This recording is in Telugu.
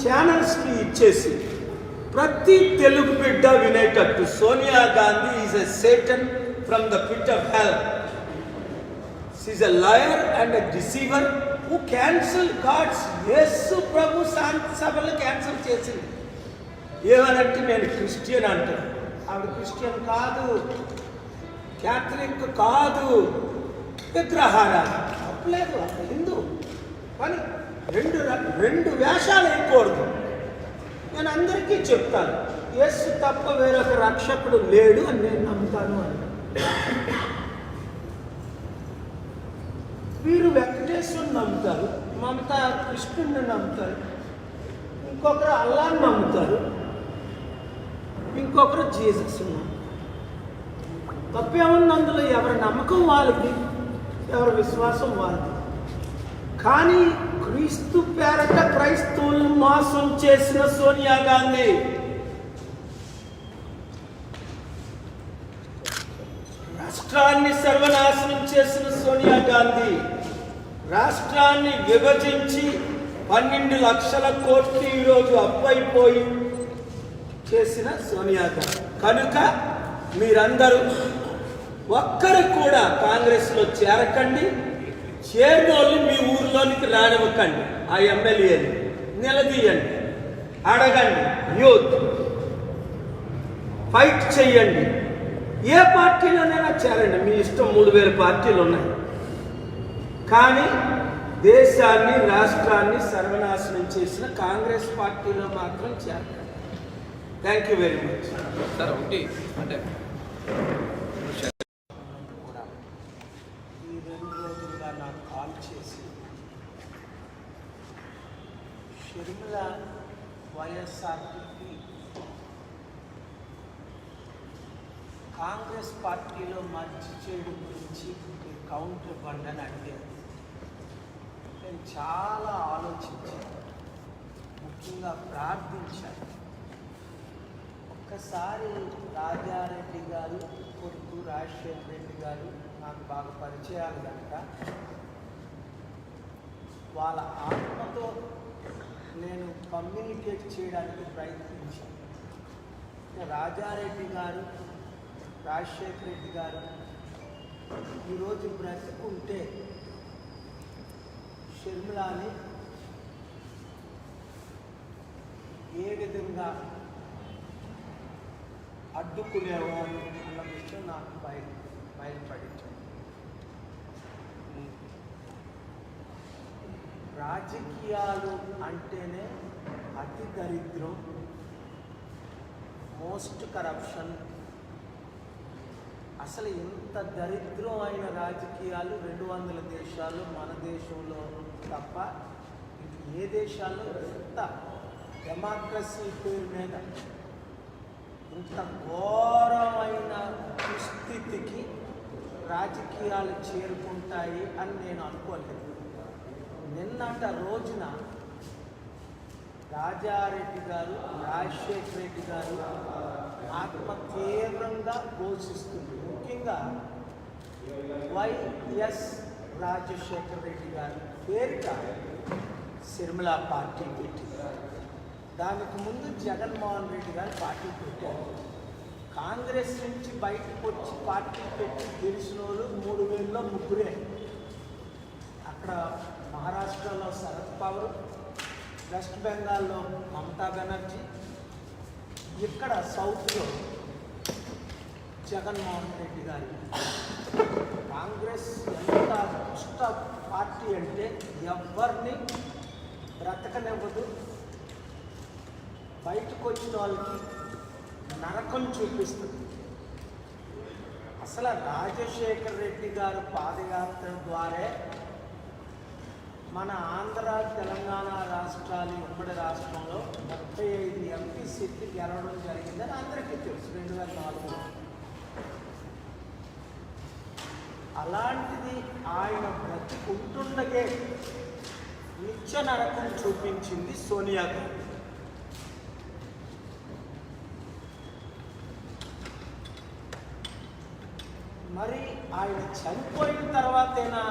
ఛానల్స్కి ఇచ్చేసి ప్రతి తెలుగు బిడ్డ వినేటట్టు Sonia Gandhi is a satan from the pit of hell. She's a liar and a deceiver who cancel gods. Yesu ప్రభు శాంతి సభలు క్యాన్సిల్ చేసింది. ఏమనంటే నేను క్రిస్టియన్ అంటాను. ఆవిడ క్రిస్టియన్ కాదు, క్యాథలిక్ కాదు, విగ్రహారాధన తప్పలేదు, అక్కడ హిందూ. కానీ రెండు వేషాలు వేయకూడదు. నేను అందరికీ చెప్తాను, యేసు తప్ప వేరొక రక్షకుడు లేడు అని నేను నమ్ముతాను అని. వీరు వెంకటేశ్వరుని నమ్ముతారు, మమత కృష్ణుడిని నమ్ముతారు, ఇంకొకరు అల్లాని నమ్ముతారు, ఇంకొకరు జీసస్ నమ్ముతారు. తప్పేముంది అందులో? ఎవరి నమ్మకం వాళ్ళకి, ఎవరి విశ్వాసం వాళ్ళకి. కానీ క్రీస్తు పేరట క్రైస్తవులను మోసం చేసిన సోనియా గాంధీ, రాష్ట్రాన్ని సర్వనాశనం చేసిన సోనియా గాంధీ, రాష్ట్రాన్ని విభజించి 12 లక్షల కోట్లు ఈరోజు అప్పైపోయి చేసిన సోనియా గాంధీ. కనుక మీరందరూ ఒక్కరు కూడా కాంగ్రెస్లో చేరకండి. చేరినోళ్ళు మీ ఊర్లోనికి రానివ్వకండి. ఆ ఎమ్మెల్యేని నిలదీయండి, అడగండి, యూత్ ఫైట్ చెయ్యండి. ఏ పార్టీలోనైనా చేరండి, మీ ఇష్టం. 3000 పార్టీలు ఉన్నాయి. కానీ దేశాన్ని రాష్ట్రాన్ని సర్వనాశనం చేసిన కాంగ్రెస్ పార్టీలో మాత్రం చేరండి. Thank you very much. Sir ఒకటి అంటే ఈ 2 రోజులుగా నాకు కాల్ చేసి షర్మిల వైఎస్ఆర్టీపీ కాంగ్రెస్ పార్టీలో మర్చి చేయడం గురించి కౌంటర్ ఇవ్వండి అని అడిగారు. నేను చాలా ఆలోచించాను, ముఖ్యంగా ప్రార్థించాను. ఒక్కసారి రాజారెడ్డి గారు కొడుకు రాజశేఖర రెడ్డి గారు నాకు బాగా పరిచయాలు కనుక వాళ్ళ ఆత్మతో నేను కమ్యూనికేట్ చేయడానికి ప్రయత్నించాను. రాజారెడ్డి గారు, రాజశేఖర రెడ్డి గారు ఈరోజు బ్రతుకుంటే షర్మిలాని ఏ విధంగా అడ్డుకునేవారు అన్న విషయం నాకు బయలుపడించాను. రాజకీయాలు అంటేనే అతి దరిద్రం, మోస్ట్ కరప్షన్. అసలు ఇంత దరిద్రం అయిన రాజకీయాలు 200 దేశాలు, మన దేశంలో తప్ప ఏ దేశాల్లో ఇంత డెమోక్రసీ పేరు మీద ఇంత ఘోరమైన దుస్థితికి రాజకీయాలు చేరుకుంటాయి అని నేను అనుకోలేదు. నిన్నట రోజున రాజారెడ్డి గారు, రాజశేఖర రెడ్డి గారు ఆత్మ తీవ్రంగా ఘోషిస్తుంది. ముఖ్యంగా వైఎస్ రాజశేఖర రెడ్డి గారి పేరిట షర్మిల పార్టీ పెట్టింది. దానికి ముందు జగన్మోహన్ రెడ్డి గారు పార్టీ పెట్టారు. కాంగ్రెస్ నుంచి బయటకు వచ్చి పార్టీ పెట్టి గెలిచిన వాళ్ళు 3000లో 3 అక్కడ మహారాష్ట్రలో శరద్ పవార్, వెస్ట్ బెంగాల్లో మమతా బెనర్జీ, ఇక్కడ సౌత్లో జగన్మోహన్ రెడ్డి గారు. కాంగ్రెస్ ఎంత దుష్ట పార్టీ అంటే ఎవరిని బ్రతకనివ్వదు. బయటకు వచ్చిన వాళ్ళకి నరకం చూపిస్తుంది. అసలు రాజశేఖర రెడ్డి గారు పాదయాత్ర ద్వారా మన ఆంధ్ర, తెలంగాణ రాష్ట్రాలు, ఉమ్మడి రాష్ట్రంలో 35 ఎంపీ సీట్లు గెలవడం జరిగిందని అందరికీ తెలుసు 2004లో. అలాంటిది ఆయన బ్రతికుంటుండగే నిత్య నరకం చూపించింది సోనియా గాంధీ. మరి ఆయన చనిపోయిన తర్వాతైనా